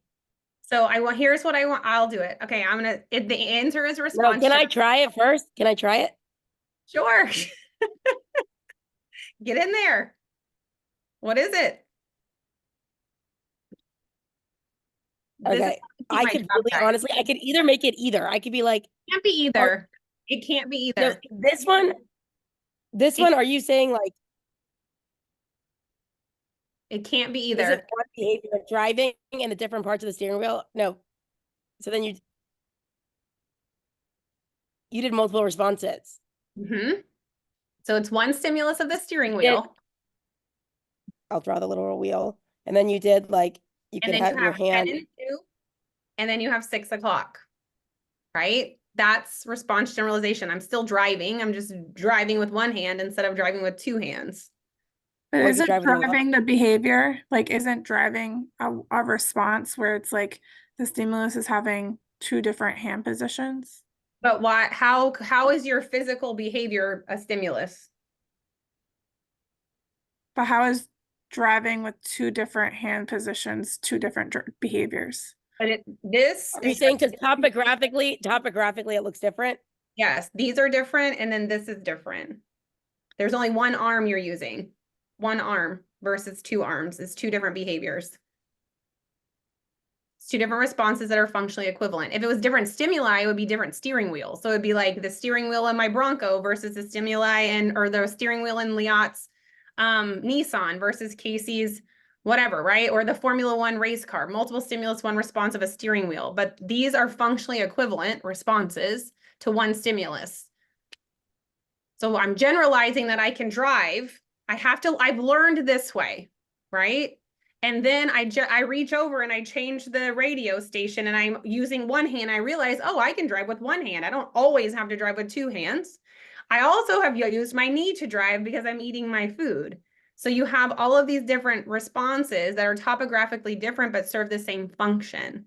So here's what I want. I'll do it. Okay, the answer is No, response. can I try it first? Can I try it? Sure. Get in there. What is it? This is Okay. how I my could job really guide. honestly, I could either make it either. I could be like, Can't be either. It can't be no, either. this one, are you saying like, It can't be is either. it one behavior of driving in the different parts of the steering wheel? No. So then you did multiple responses. Mm-hmm. So it's one stimulus of the steering You did- wheel. I'll draw the little wheel. And then you did like, you And could then have you your have 10 hand. and 2, and then you have 6 o'clock, right? That's response generalization. I'm still driving. I'm just driving with one hand instead of driving with 2 hands. But Or you isn't drive with your left. driving the behavior? Like, isn't driving a response where it's like the stimulus is having 2 different hand positions? But why, how is your physical behavior a stimulus? But how is driving with 2 different hand positions 2 different behaviors? But this Are you is, saying because topographically it looks different? yes, these are different, and then this is different. There's only one arm you're using. One arm versus 2 arms is 2 different behaviors. It's 2 different responses that are functionally equivalent. If it was different stimuli, it would be different steering wheel. So it'd be like the steering wheel in my Bronco versus the stimuli or the steering wheel in Liat's Nissan versus Casey's whatever, right? Or the Formula One race car, multiple stimulus, one response of a steering wheel. But these are functionally equivalent responses to one stimulus. So I'm generalizing that I can drive. I've learned this way, right? And then I reach over and I change the radio station and I'm using one hand. I realize, oh, I can drive with one hand. I don't always have to drive with 2 hands. I also have used my knee to drive because I'm eating my food. So you have all of these different responses that are topographically different but serve the same function.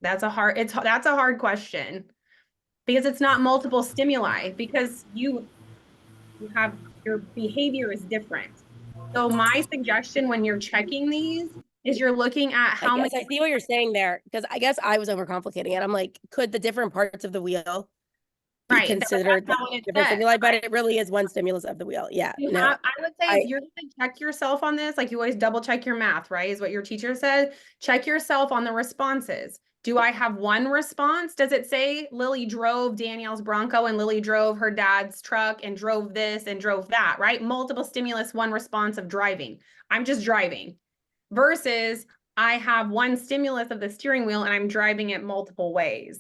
That's a hard question because it's not multiple stimuli, because you have your behavior is different. So my suggestion when you're checking these is you're looking at how I many. guess I see what you're saying there, because I guess I was overcomplicating it. I'm like, could the different parts of the wheel be Right, considered that's not like what it different says, stimuli? But right? it really is one stimulus of the wheel. Yeah, no. I would say I- if you're going to check yourself on this, like you always double check your math, right? Is what your teacher said. Check yourself on the responses. Do I have one response? Does it say Lily drove Danielle's Bronco and Lily drove her dad's truck and drove this and drove that, right? Multiple stimulus, one response of driving. I'm just driving. Versus I have one stimulus of the steering wheel and I'm driving it multiple ways.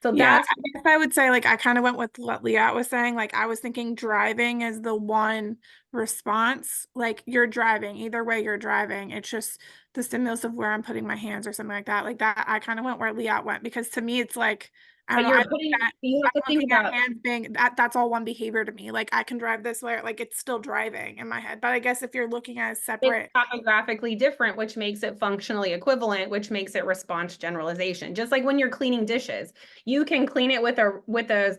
So Yeah, that's I guess I would say, like, I kind of went with what Liat was saying. Like, I was thinking driving is the one response. Like, you're driving, either way you're driving. It's just the stimulus of where I'm putting my hands or something like that. Like that, I kind of went where Liat went, because to me, it's like, I But don't know. you're I look putting, at you have I'm to think looking at about, hands being that's all one behavior to me. Like I can drive this way, like it's still driving in my head. But I guess if you're looking at it's separate, topographically different, which makes it functionally equivalent, which makes it response generalization. Just like when you're cleaning dishes, you can clean it with a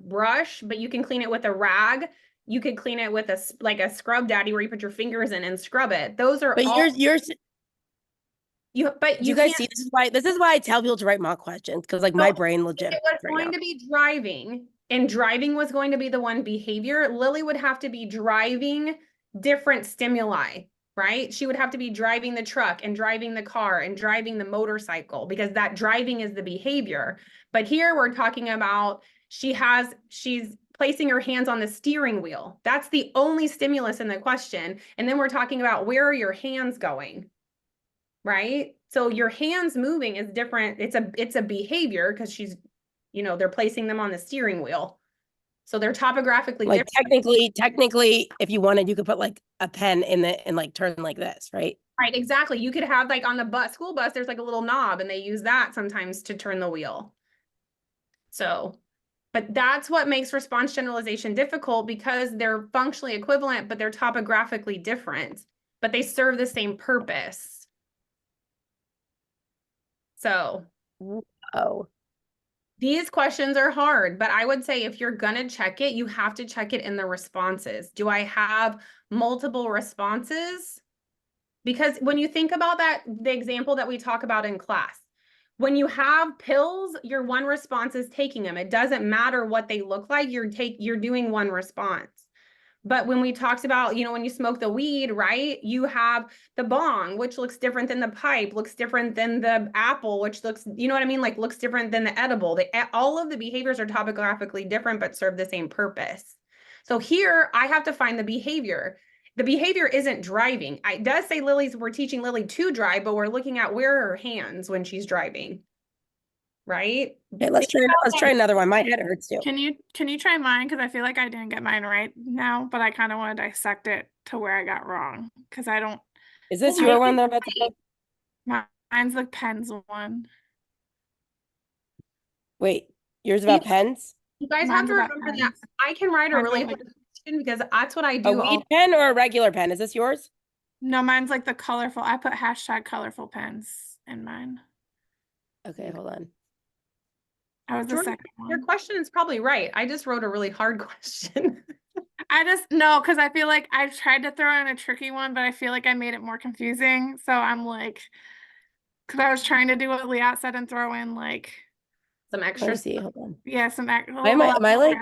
brush, but you can clean it with a rag. You could clean it with like a scrub daddy where you put your fingers in and scrub it. Those are But all but do you you guys can't. see, this is why I tell people to write mock questions, because like my So, brain if legit it was hurts right going now. to be driving and driving was going to be the one behavior, Lily would have to be driving different stimuli, right? She would have to be driving the truck and driving the car and driving the motorcycle because that driving is the behavior. But here we're talking about she's placing her hands on the steering wheel. That's the only stimulus in the question. And then we're talking about where are your hands going? Right? So your hands moving is different. It's a behavior because they're placing them on the steering wheel. So they're topographically Like different. technically, if you wanted, you could put like a pen in and like turn like this, right? Right, exactly. You could have like on the school bus, there's like a little knob and they use that sometimes to turn the wheel. So, but that's what makes response generalization difficult because they're functionally equivalent, but they're topographically different, but they serve the same purpose. So Oh, these questions are hard, but I would say if you're gonna check it, you have to check it in the responses. Do I have multiple responses? Because when you think about that, the example that we talk about in class, when you have pills, your one response is taking them. It doesn't matter what they look like, you're doing one response. But when we talked about, when you smoke the weed, right, you have the bong, which looks different than the pipe, looks different than the apple, which looks, you know what I mean? Like looks different than the edible. All of the behaviors are topographically different, but serve the same purpose. So here I have to find the behavior. The behavior isn't driving. It does say we're teaching Lily to drive, but we're looking at where are her hands when she's driving. Right? okay, let's try another one. My head hurts too. can you try mine? Because I feel like I didn't get mine right now, but I kind of want to dissect it to where I got wrong because I don't. Is this Well, your I one think that I'm about to post? Mine's the pens one. Wait, yours about pens? You guys have Mine's to about remember that pens. I can write a Mine's really about, hard question because that's what I A do weed all. pen or a regular pen? Is this yours? No, mine's like the colorful. I put hashtag colorful pens in mine. Okay, hold on. I was the Jordan, second your one. question is probably right. I just wrote a really hard question. No, because I feel like I tried to throw in a tricky one, but I feel like I made it more confusing. So I'm like, because I was trying to do what Liat said and throw in like, Some Let extra me see. Hold on. yeah, some Am I like?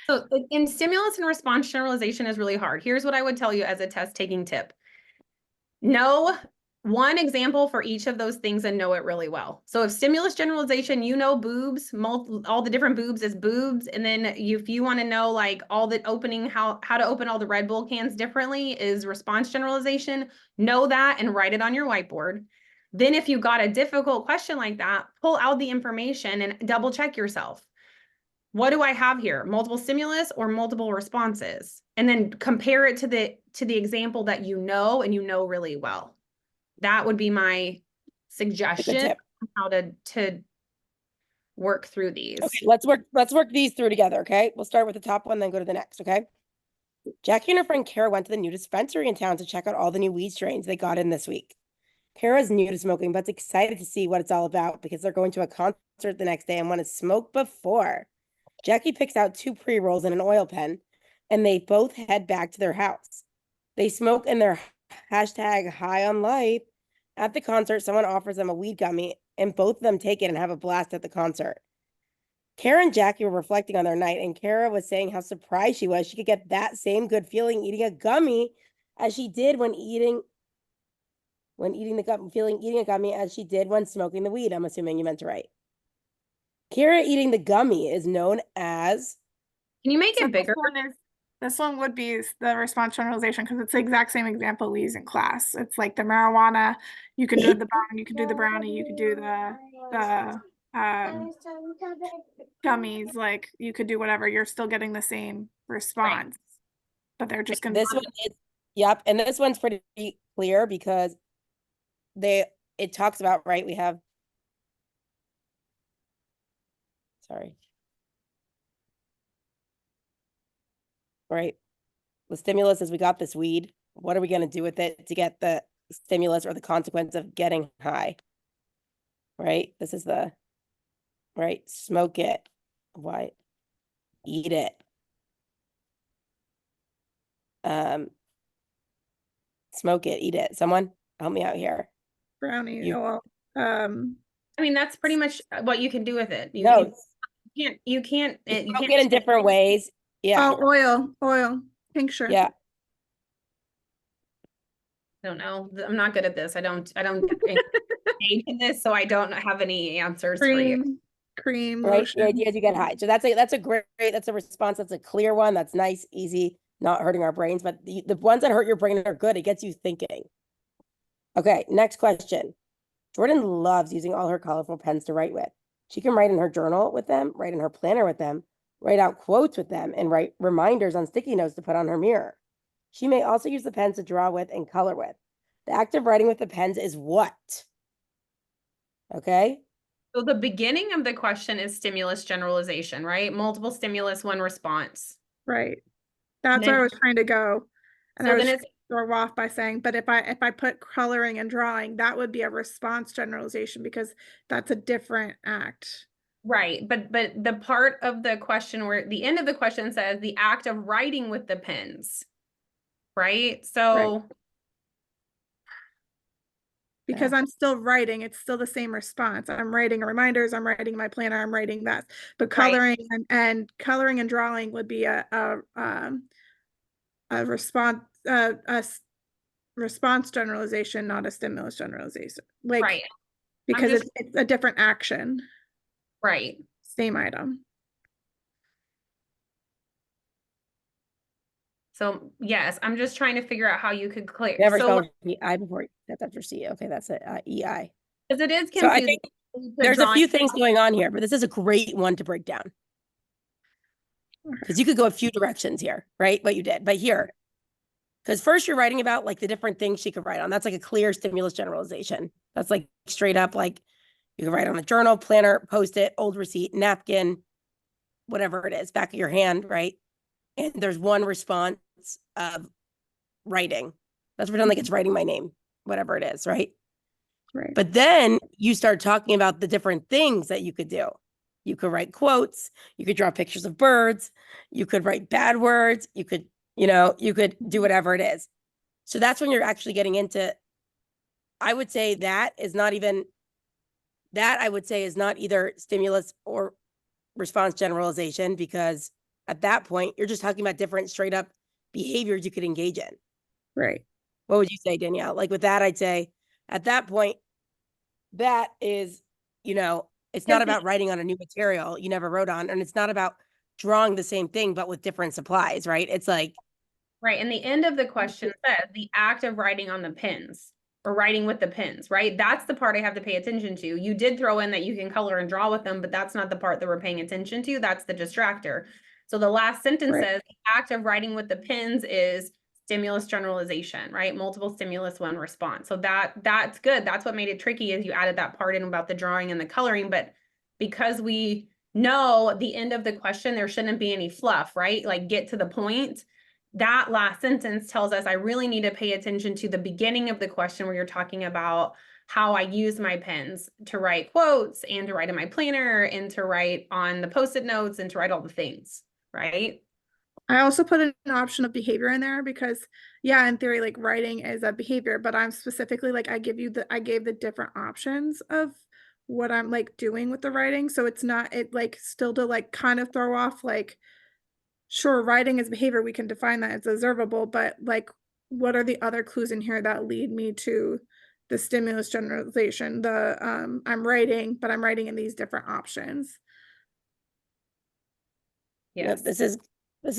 So in stimulus and response generalization is really hard. Here's what I would tell you as a test taking tip. Know one example for each of those things and know it really well. So if stimulus generalization, boobs, all the different boobs is boobs. And then if you want to know like all the opening, how to open all the Red Bull cans differently is response generalization, know that and write it on your whiteboard. Then if you got a difficult question like that, pull out the information and double check yourself. What do I have here? Multiple stimulus or multiple responses? And then compare it to the example that you know and you know really well. That would be my suggestion tip. on how to work through these. Okay, let's work these through together, okay? We'll start with the top one, then go to the next, okay? Jackie and her friend Kara went to the new dispensary in town to check out all the new weed strains they got in this week. Kara's new to smoking, but's excited to see what it's all about because they're going to a concert the next day and want to smoke before. Jackie picks out 2 pre-rolls and an oil pen, and they both head back to their house. They smoke in their hashtag high on life. At the concert, someone offers them a weed gummy, and both of them take it and have a blast at the concert. Kara and Jackie were reflecting on their night, and Kara was saying how surprised she was she could get that same good feeling eating a gummy as she did when eating a gummy as she did when smoking the weed. I'm assuming you meant to write. Kara eating the gummy is known as. Can you make it bigger? This one would be the response generalization because it's the exact same example we use in class. It's like the marijuana, you can do the bong, you can do the brownie, you could do the gummies, like you could do whatever. You're still getting the same response, but they're just gonna. This one is, yep, and this one's pretty clear because it talks about, right, we have Sorry. Right. The stimulus is we got this weed. What are we going to do with it to get the stimulus or the consequence of getting high? Right. This is the, right. Smoke it. Why? Eat it. Smoke it, eat it. Someone help me out here. Brownie. You- Oh, I mean, that's pretty much what you can do with it. You, No, you can't, you smoke can't it in different ways. Yeah. oh, oil, tincture. Yeah. don't know. I'm not good at this. I don't engage in this, so I don't have any answers for you. Cream, Right. lotion. The idea is you get high. So that's a great, that's a response. That's a clear one. That's nice, easy, not hurting our brains. But the ones that hurt your brain are good. It gets you thinking. Okay. Next question. Jordan loves using all her colorful pens to write with. She can write in her journal with them, write in her planner with them, write out quotes with them, and write reminders on sticky notes to put on her mirror. She may also use the pens to draw with and color with. The act of writing with the pens is what? Okay. So the beginning of the question is stimulus generalization, right? Multiple stimulus, one response. Right. That's Then- where I was trying to go. And So I was then it's throw off by saying, but if I put coloring and drawing, that would be a response generalization because that's a different act. right, but the part of the question where the end of the question says the act of writing with the pens, right? So Because I'm still writing, it's still the same response. I'm writing reminders, I'm writing my planner, I'm writing that. But Right. coloring and coloring and drawing would be a response response generalization, not a stimulus generalization. Like right, because just- it's a different action, right. same item. So yes, I'm just trying to figure out how you could clear. Never So spelled EI before. That's after C. Okay, that's it. EI. because it is So I confusing. think to there's a drawing- few things going on here, but this is a great one to break down. Because you could go a few directions here, right? What you did, but here, because first you're writing about like the different things she could write on. That's like a clear stimulus generalization. That's like straight up, like you can write on a journal, planner, post-it, old receipt, napkin, whatever it is, back of your hand, right? And there's one response of writing. Let's pretend like it's writing my name, whatever it is, right? Right. But then you start talking about the different things that you could do. You could write quotes, you could draw pictures of birds, you could write bad words, you could, you could do whatever it is. So that's when you're actually getting into, I would say that is not even, that I would say is not either stimulus or response generalization, because at that point, you're just talking about different straight up behaviors you could engage in. Right. What would you say, Danielle? Like with that, I'd say at that point, that is, it's not about writing on a new material you never wrote on, and it's not about drawing the same thing, but with different supplies, right? It's like, Right, and the end of the question says the act of writing on the pens or writing with the pens, right? That's the part I have to pay attention to. You did throw in that you can color and draw with them, but that's not the part that we're paying attention to. That's the distractor. So the last sentence Right. says the act of writing with the pens is stimulus generalization, right? Multiple stimulus, one response. So that's good. That's what made it tricky is you added that part in about the drawing and the coloring, but because we know at the end of the question, there shouldn't be any fluff, right? Like get to the point. That last sentence tells us I really need to pay attention to the beginning of the question where you're talking about how I use my pens to write quotes and to write in my planner and to write on the Post-it notes and to write all the things, right? I also put an option of behavior in there because yeah, in theory, like writing is a behavior, but I'm specifically like I gave the different options of what I'm like doing with the writing. So it's not like still to like kind of throw off like, sure, writing is behavior, we can define that as observable, but like what are the other clues in here that lead me to the stimulus generalization? I'm writing, but I'm writing in these different options. Yep, this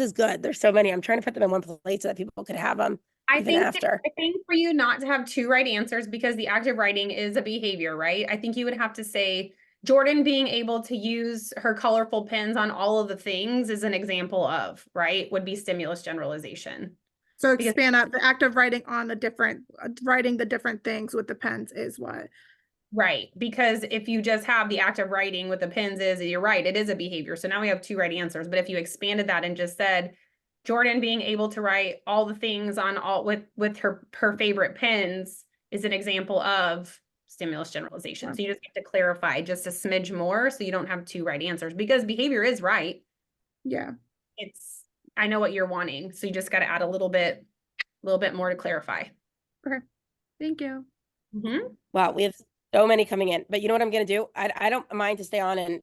is good. There's so many. I'm trying to put them in one place so that people could have them I even think after. I think for you not to have two right answers because the act of writing is a behavior, right? I think you would have to say Jordan being able to use her colorful pens on all of the things is an example of, right? Would be stimulus generalization. So Because- expand out the act of writing on the different, writing the different things with the pens is what? Right, because if you just have the act of writing with the pins you're right, it is a behavior. So now we have 2 right answers. But if you expanded that and just said, Jordan being able to write all the things on all with her favorite pins is an example of stimulus generalization. So you just get to clarify just a smidge more so you don't have 2 right answers, because behavior is right. Yeah. I know what you're wanting. So you just got to add a little bit more to clarify. Thank you. Wow, we have so many coming in, but you know what I'm gonna do? I don't mind to stay on and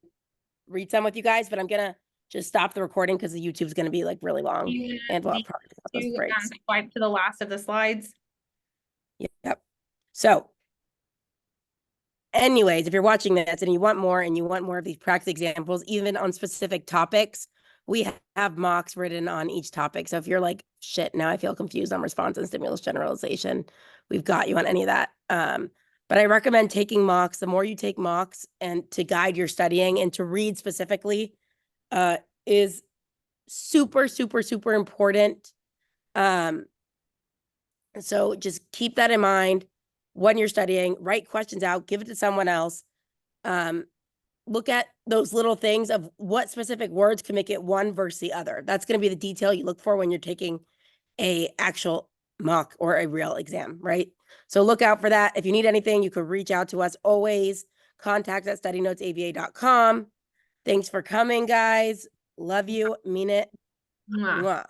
read some with you guys, but I'm gonna just stop the recording because the YouTube's gonna be like really long. And we'll probably have those breaks. Swipe to the last of the slides. Yep. So anyways, if you're watching this and you want more of these practice examples, even on specific topics, we have mocks written on each topic. So if you're like, shit, now I feel confused on response and stimulus generalization, we've got you on any of that. But I recommend taking mocks. The more you take mocks and to guide your studying and to read specifically is super, super, super important. So just keep that in mind when you're studying. Write questions out, give it to someone else. Look at those little things of what specific words can make it one versus the other. That's going to be the detail you look for when you're taking a actual mock or a real exam, right? So look out for that. If you need anything, you could reach out to us always. Contact at studynotesaba.com. Thanks for coming, guys. Love you. Mean it. Mwah. Mwah.